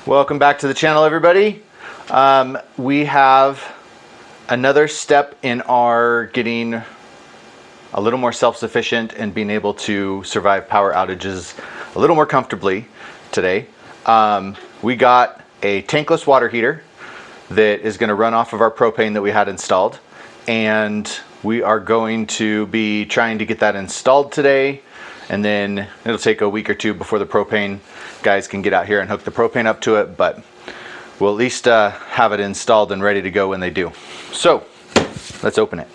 Welcome back to the channel, everybody. We have another step in our getting a little more self-sufficient and being able to survive power outages a little more comfortably today. We got a tankless water heater that is going to run off of our propane that we had installed, and we are going to be trying to get that installed today, and then it'll take a week or two before the propane guys can get out here and hook the propane up to it, but we'll at least have it installed and ready to go when they do. So let's open it.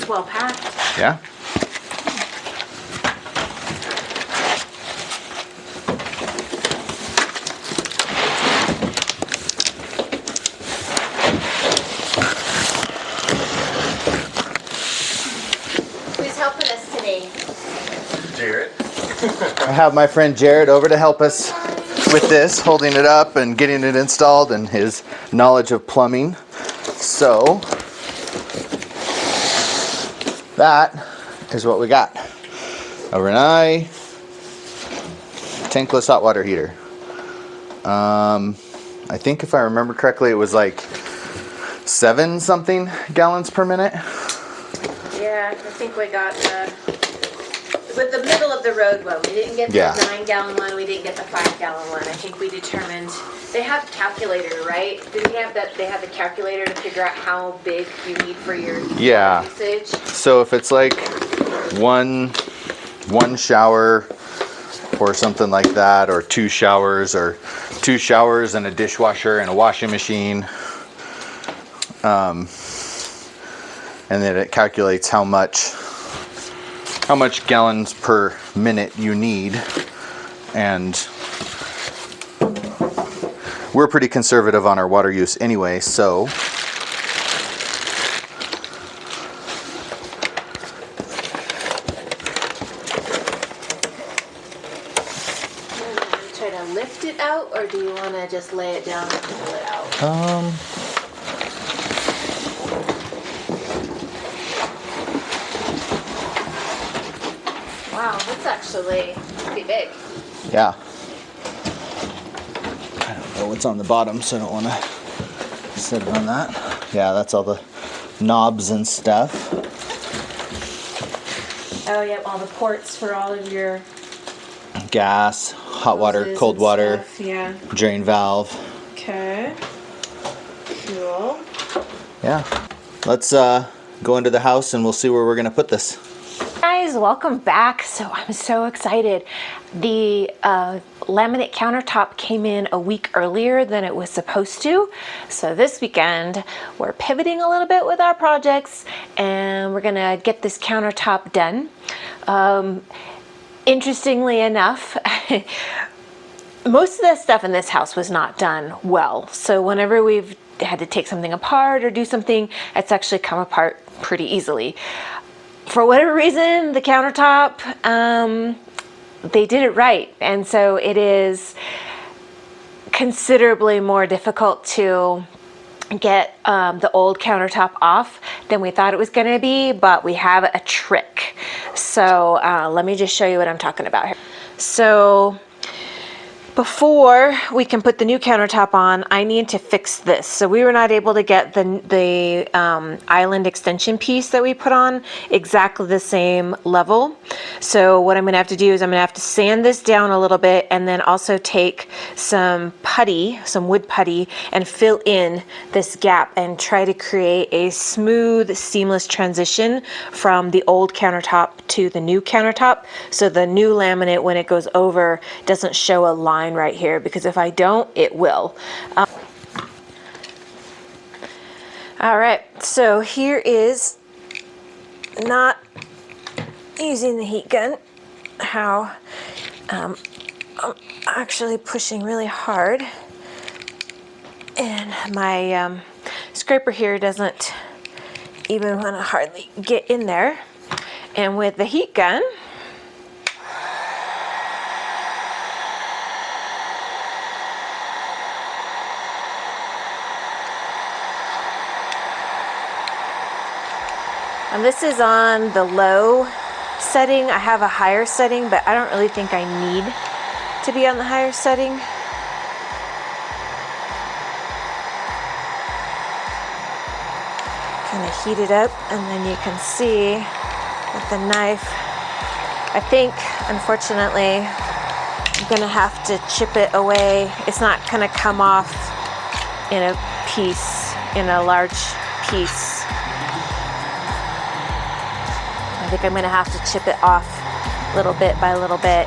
Well packed. Yeah. Who's helping us today? Jared. I have my friend Jared over to help us with this, holding it up and getting it installed, and his knowledge of plumbing. So that is what we got. A Rinnai tankless hot water heater. I think if I remember correctly, it was like 7 something gallons per minute. Yeah, I think we got with the middle of the road one. We didn't get the 9-gallon one. We didn't get the 5-gallon one. I think we determined they have a calculator, right? Do we have that? They have the calculator to figure out how big you need for your usage. So if it's like one shower or something like that, or 2 showers, or 2 showers and a dishwasher and a washing machine, and then it calculates how much gallons per minute you need. And we're pretty conservative on our water use anyway, so Try to lift it out, or do you want to just lay it down and pull it out? Wow, that's actually pretty big. yeah. I don't know what's on the bottom, so I don't want to set it on that. Yeah, that's all the knobs and stuff. Oh, yep, all the ports for all of your Gas, hot water, cold water, yeah. drain valve. Okay. Cool. Yeah. Let's go into the house and we'll see where we're going to put this. Guys, welcome back. So I'm so excited. The laminate countertop came in a week earlier than it was supposed to. So this weekend we're pivoting a little bit with our projects and we're gonna get this countertop done. Interestingly enough, most of the stuff in this house was not done well. So whenever we've had to take something apart or do something, it's actually come apart pretty easily. For whatever reason, the countertop, they did it right. And so it is considerably more difficult to get the old countertop off than we thought it was going to be, but we have a trick. So let me just show you what I'm talking about here. So before we can put the new countertop on, I need to fix this. So we were not able to get the island extension piece that we put on exactly the same level. So what I'm gonna have to do is I'm gonna have to sand this down a little bit and then also take some putty, some wood putty, and fill in this gap and try to create a smooth, seamless transition from the old countertop to the new countertop. So the new laminate, when it goes over, doesn't show a line right here, because if I don't, it will. All right, so here is, not using the heat gun, how I'm actually pushing really hard, and my scraper here doesn't even want to hardly get in there. And with the heat gun, and this is on the low setting. I have a higher setting, but I don't really think I need to be on the higher setting. Kind of heat it up, and then you can see with the knife, I think, unfortunately, I'm gonna have to chip it away. It's not gonna come off in a piece, in a large piece. I think I'm gonna have to chip it off little bit by little bit.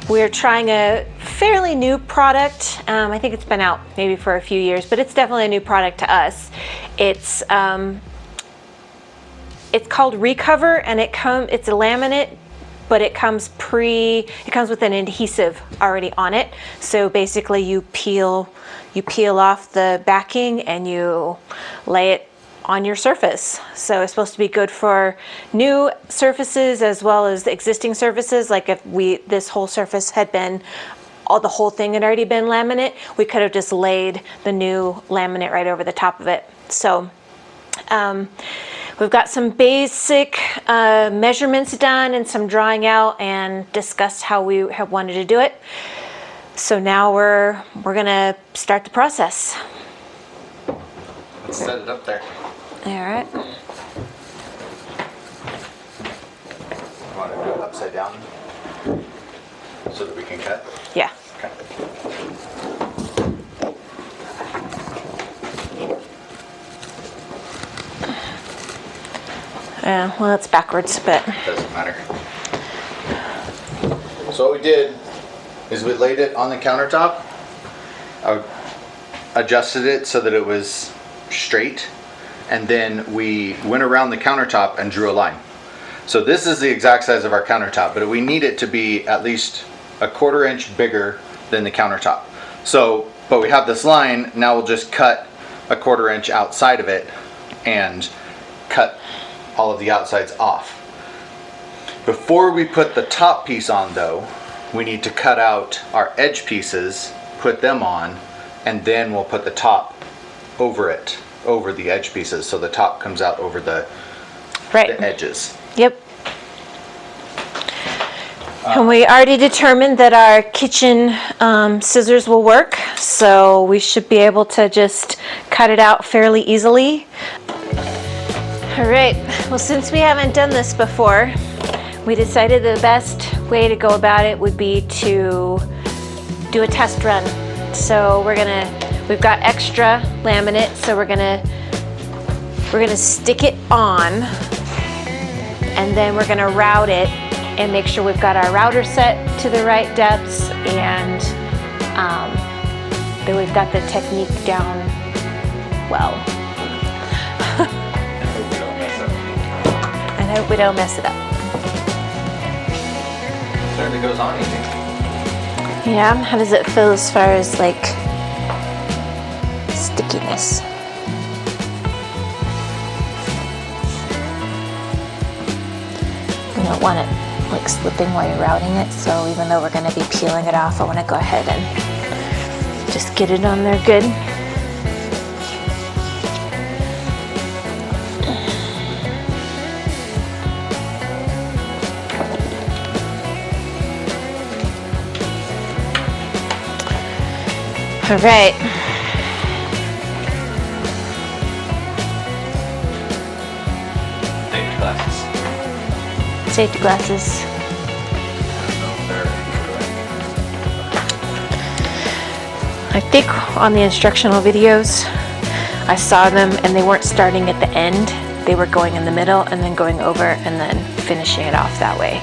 We're trying a fairly new product. I think it's been out maybe for a few years, but it's definitely a new product to us. It's called Recover, and it's a laminate, but it comes with an adhesive already on it. So basically you peel off the backing and you lay it on your surface. So it's supposed to be good for new surfaces as well as existing surfaces. Like if this whole surface had been, the whole thing had already been laminate, we could have just laid the new laminate right over the top of it. So we've got some basic measurements done and some drawing out and discussed how we have wanted to do it. So now we're gonna start the process. Let's set it up there. All right. You want to do it upside down so that we can cut? Yeah. Okay. Well, it's backwards, but Doesn't matter. So what we did is we laid it on the countertop. I adjusted it so that it was straight, and then we went around the countertop and drew a line. So this is the exact size of our countertop, but we need it to be at least a 1/4 inch bigger than the countertop. But we have this line, now we'll just cut a 1/4 inch outside of it and cut all of the outsides off. Before we put the top piece on though, we need to cut out our edge pieces, put them on, and then we'll put the top over it, over the edge pieces, so the top comes out over the edges. Yep. And we already determined that our kitchen scissors will work, so we should be able to just cut it out fairly easily. All right, well, since we haven't done this before, we decided the best way to go about it would be to do a test run. So we've got extra laminate, so we're gonna stick it on, and then we're gonna route it and make sure we've got our router set to the right depths, and that we've got the technique down well. I hope we don't mess it up. Certainly goes on easy. Yeah, how does it feel as far as like stickiness? don't want it like slipping while you're routing it. So even though we're going to be peeling it off, I want to go ahead and just get it on there good. All right. Safety glasses. Safety glasses. I think on the instructional videos, I saw them and they weren't starting at the end. They were going in the middle and then going over and then finishing it off that way.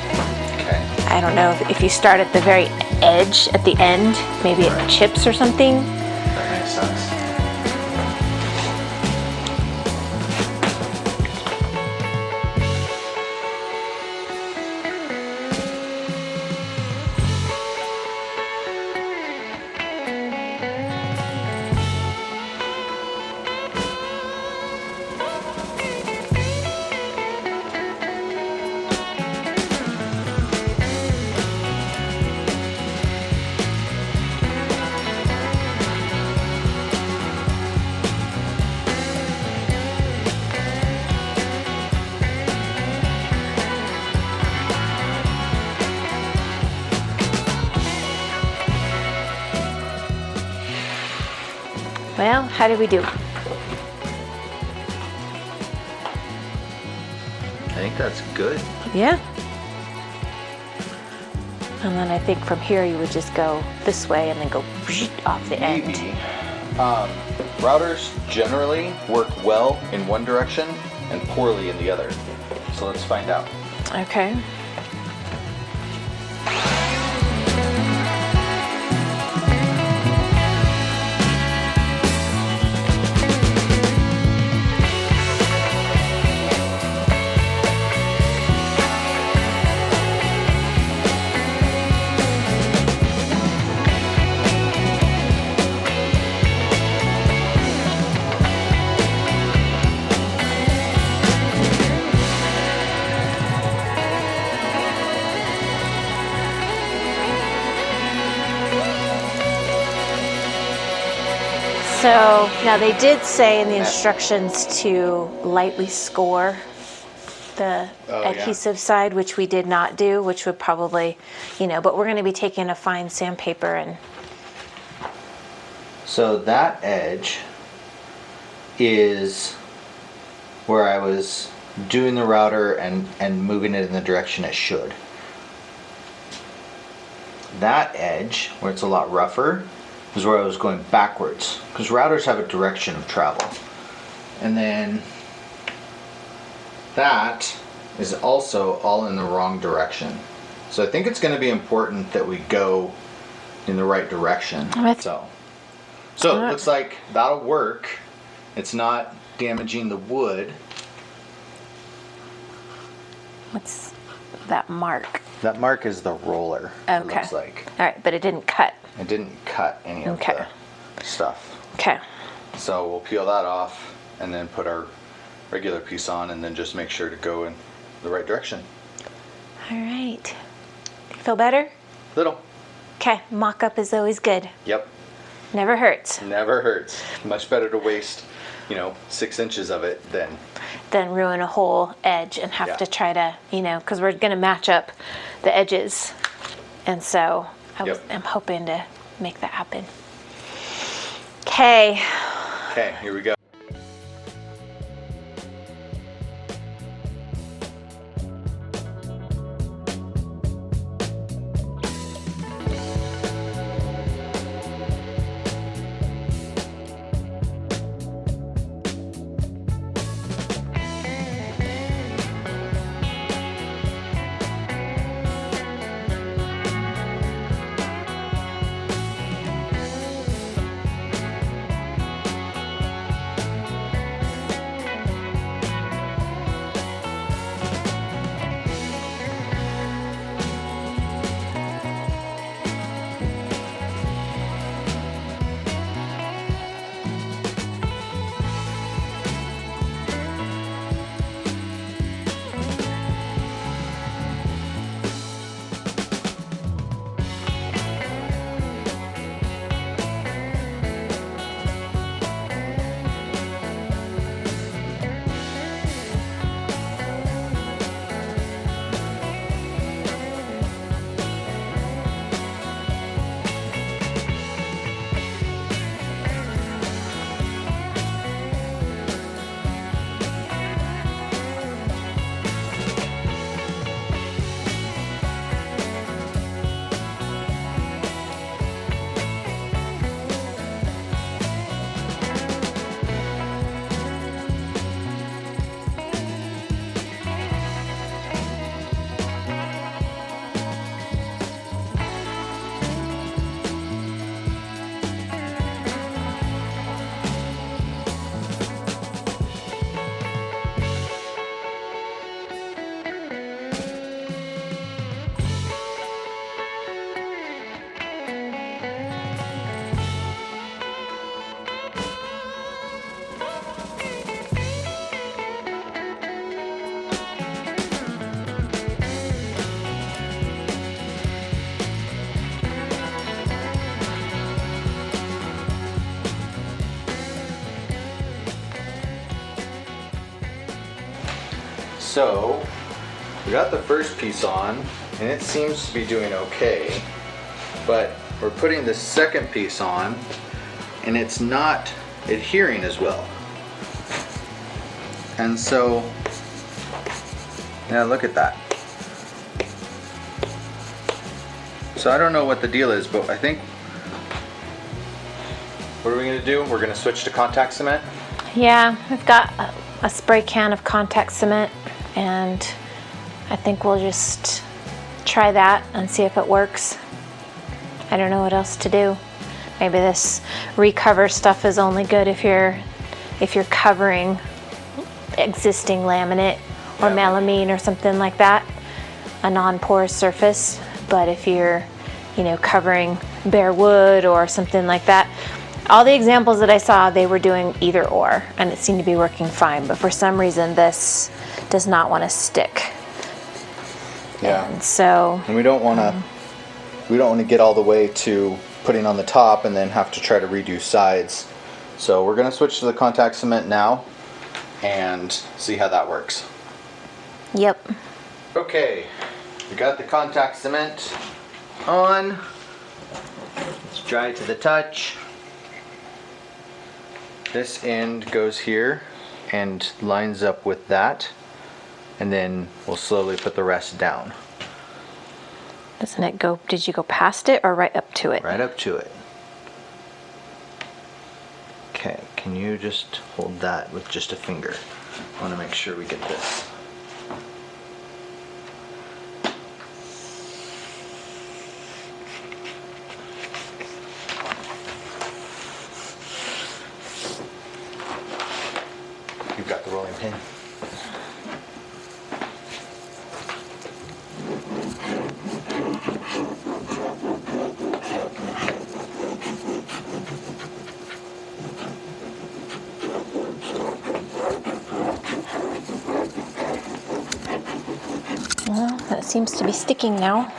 Okay. I don't know if you start at the very edge at the end, maybe it chips or something. That makes sense. Well, how did we do? I think that's good. Yeah. And then I think from here you would just go this way and then go off the end. Maybe. Routers generally work well in one direction and poorly in the other. So let's find out. Okay. So now they did say in the instructions to lightly score the adhesive side, which we did not do, which would probably, but we're going to be taking a fine sandpaper and. So that edge is where I was doing the router and moving it in the direction it should. That edge, where it's a lot rougher, is where I was going backwards, because routers have a direction of travel. And then that is also all in the wrong direction. So I think it's going to be important that we go in the right direction. So it looks like that'll work. It's not damaging the wood. What's that mark? That mark is the roller. Okay. It looks like. All right, but it didn't cut. It didn't cut any of the stuff. Okay. So we'll peel that off and then put our regular piece on and then just make sure to go in the right direction. All right. Feel better? Little. Okay, mock-up is always good. Yep. Never hurts. Never hurts. Much better to waste, 6 inches of it than ruin a whole edge and have to try to, because we're going to match up the edges. And so I'm hoping to make that happen. Okay. Okay, here we go. So we got the first piece on and it seems to be doing okay, but we're putting the second piece on and it's not adhering as well. And so, yeah, look at that. So I don't know what the deal is, but I think, what are we gonna do? We're gonna switch to contact cement? Yeah, I've got a spray can of contact cement, and I think we'll just try that and see if it works. I don't know what else to do. Maybe this recover stuff is only good if you're covering existing laminate or melamine or something like that, a non-porous surface. But if you're, covering bare wood or something like that, all the examples that I saw, they were doing either or, and it seemed to be working fine. But for some reason, this does not want to stick. Yeah. And so. And we don't want to get all the way to putting on the top and then have to try to redo sides. So we're going to switch to the contact cement now and see how that works. Yep. Okay, we got the contact cement on. It's dry to the touch. This end goes here and lines up with that, and then we'll slowly put the rest down. Doesn't it go, did you go past it or right up to it? Right up to it. Okay, can you just hold that with just a finger? I want to make sure we get this. You've got the rolling pin. Well, that seems to be sticking now.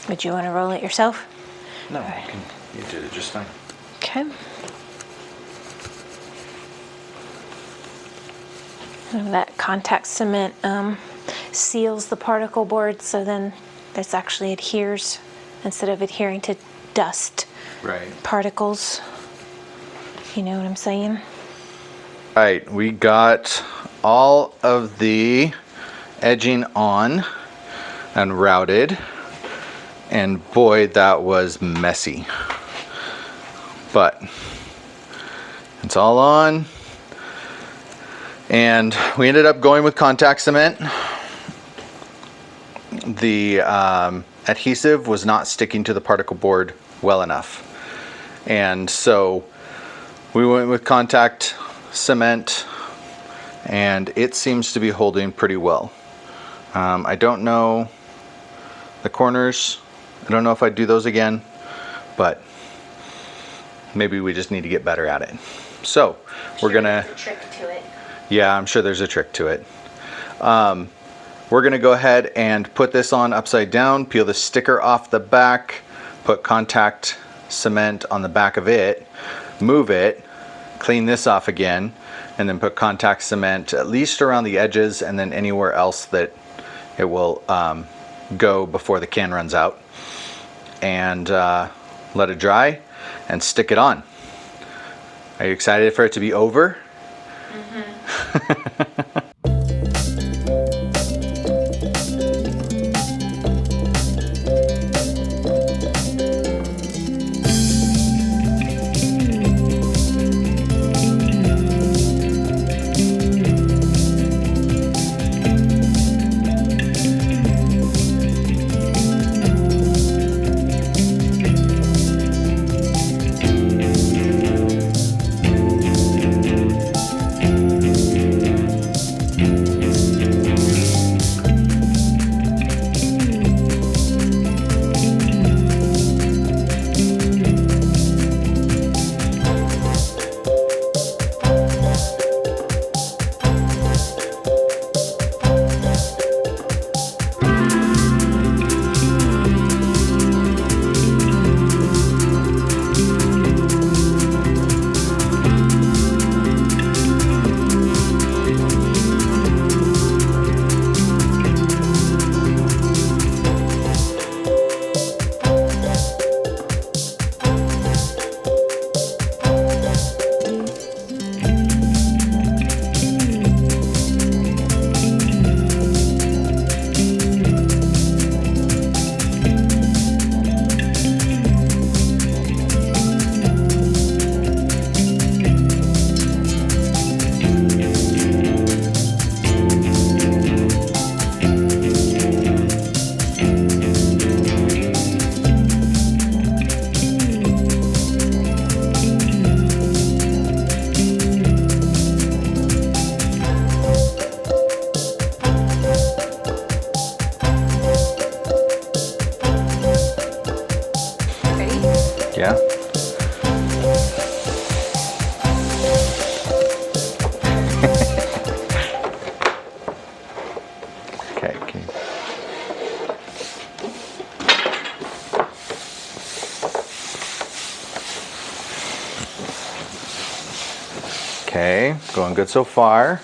Would you want to roll it yourself? No, you did it just fine. Okay. And that contact cement seals the particle board, so then this actually adheres instead of adhering to dust particles. You know what I'm saying? All right, we got all of the edging on and routed, and boy, that was messy. But it's all on, and we ended up going with contact cement. The adhesive was not sticking to the particle board well enough, and so we went with contact cement, and it seems to be holding pretty well. I don't know the corners. I don't know if I'd do those again, but maybe we just need to get better at it. So we're gonna. There's a trick to it. Yeah, I'm sure there's a trick to it. We're gonna go ahead and put this on upside down, peel the sticker off the back, put contact cement on the back of it, move it, clean this off again, and then put contact cement at least around the edges and then anywhere else that it will go before the can runs out, and let it dry and stick it on. Are you excited for it to be over? Mm-hmm. Yeah. Okay. Okay, going good so far.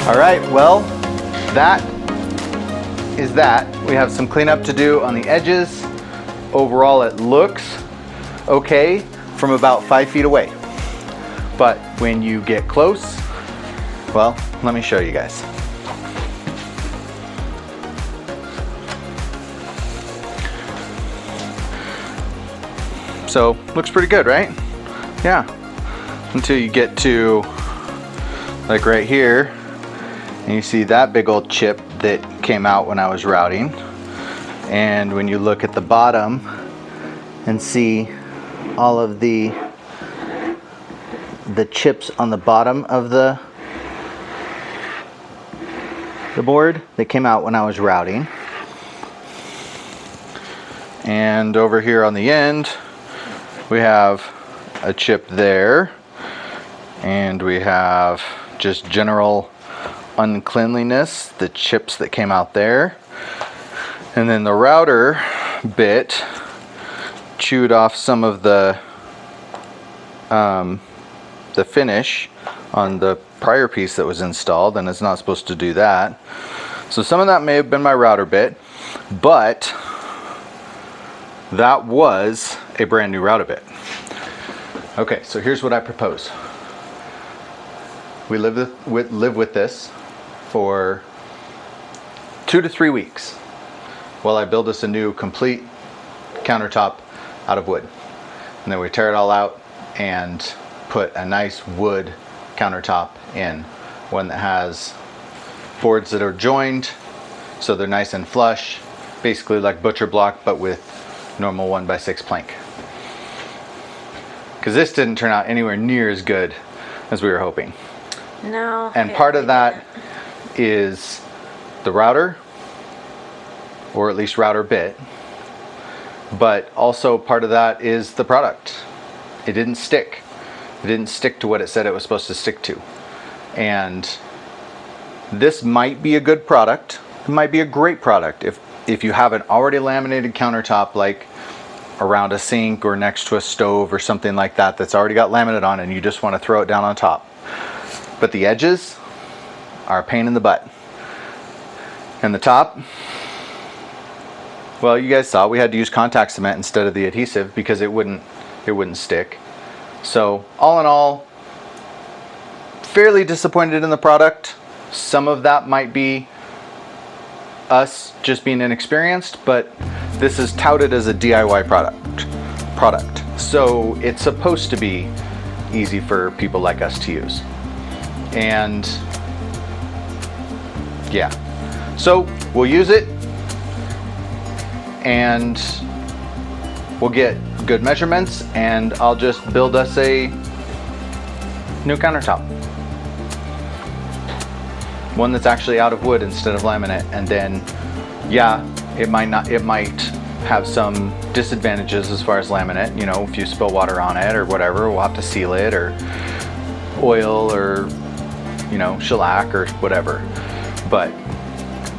All right, well, that is that. We have some cleanup to do on the edges. Overall, it looks okay from about 5 feet away. But when you get close, well, let me show you guys. So, looks pretty good, right? Yeah. Until you get to, like right here, and you see that big old chip that came out when I was routing. And when you look at the bottom and see all of the chips on the bottom of the board, they came out when I was routing. And over here on the end, we have a chip there, and we have just general uncleanliness, the chips that came out there. And then the router bit chewed off some of the finish on the prior piece that was installed, and it's not supposed to do that. So some of that may have been my router bit, but that was a brand new router bit. Okay, so here's what I propose. We live with this for 2 to 3 weeks while I build us a new complete countertop out of wood. And then we tear it all out, and put a nice wood countertop in, one that has boards that are joined so they're nice and flush, basically like butcher block but with normal 1x6 plank. Because this didn't turn out anywhere near as good as we were hoping. No. And it part of really that didn't. is the router, or at least router bit, but also part of that is the product. It didn't stick. It didn't stick to what it said it was supposed to stick to. And this might be a good product. It might be a great product if you have an already laminated countertop, like around a sink or next to a stove or something like that, that's already got laminate on, and you just want to throw it down on top. But the edges are a pain in the butt. And the top, well, you guys saw we had to use contact cement instead of the adhesive because it wouldn't stick. So all in all, fairly disappointed in the product. Some of that might be us just being inexperienced, but this is touted as a DIY product. So it's supposed to be easy for people like us to use. And yeah, so we'll use it and we'll get good measurements, and I'll just build us a new countertop. One that's actually out of wood instead of laminate. And then, yeah, it might have some disadvantages as far as laminate. You know, if you spill water on it or whatever, we'll have to seal it, or oil, or, you know, shellac or whatever. But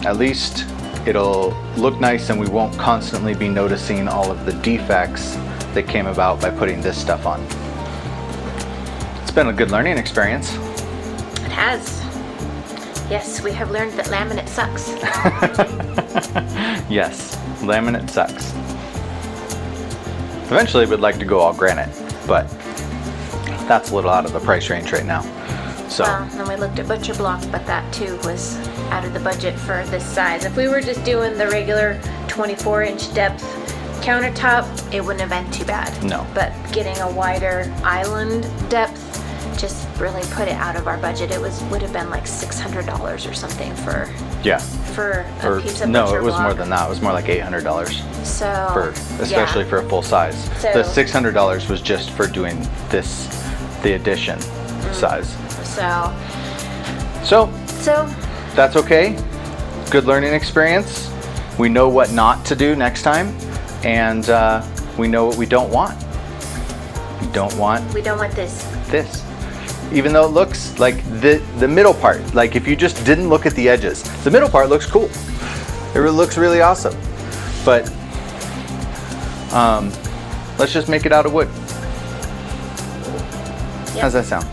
at least it'll look nice, and we won't constantly be noticing all of the defects that came about by putting this stuff on. It's been a good learning experience. It has. Yes, we have learned that laminate sucks. Yes, laminate sucks. Eventually we'd like to go all granite, but that's a little out of the price range right now. So, Well, then we looked at butcher block, but that too was out of the budget for this size. If we were just doing the regular 24-inch depth countertop, it wouldn't have been too bad. No. But getting a wider island depth just really put it out of our budget. It would have been like $600 or something for yeah. a piece of No, butcher it was block. more than that. It was more like $800 So especially yeah. for a full size. So- The $600 was just for doing the addition size. So So that's okay. Good learning experience. We know what not to do next time, and we know what we don't want. We don't want this. Even though it looks like the middle part, like if you just didn't look at the edges, the middle part looks cool. It looks really awesome. But let's just make it out of wood. Yep. How's that sound?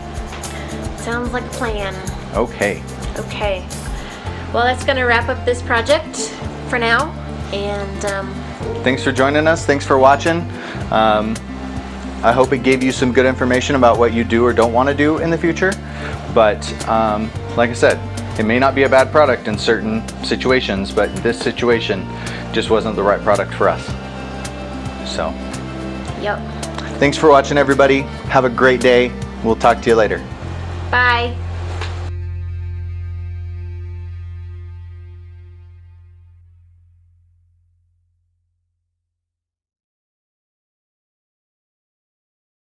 Sounds like a plan. Okay. Okay. Well, that's going to wrap up this project for now. And Thanks for joining us. Thanks for watching. I hope it gave you some good information about what you do or don't want to do in the future. But like I said, it may not be a bad product in certain situations, but this situation just wasn't the right product for us. So, yep. thanks for watching, everybody. Have a great day. We'll talk to you later. Bye.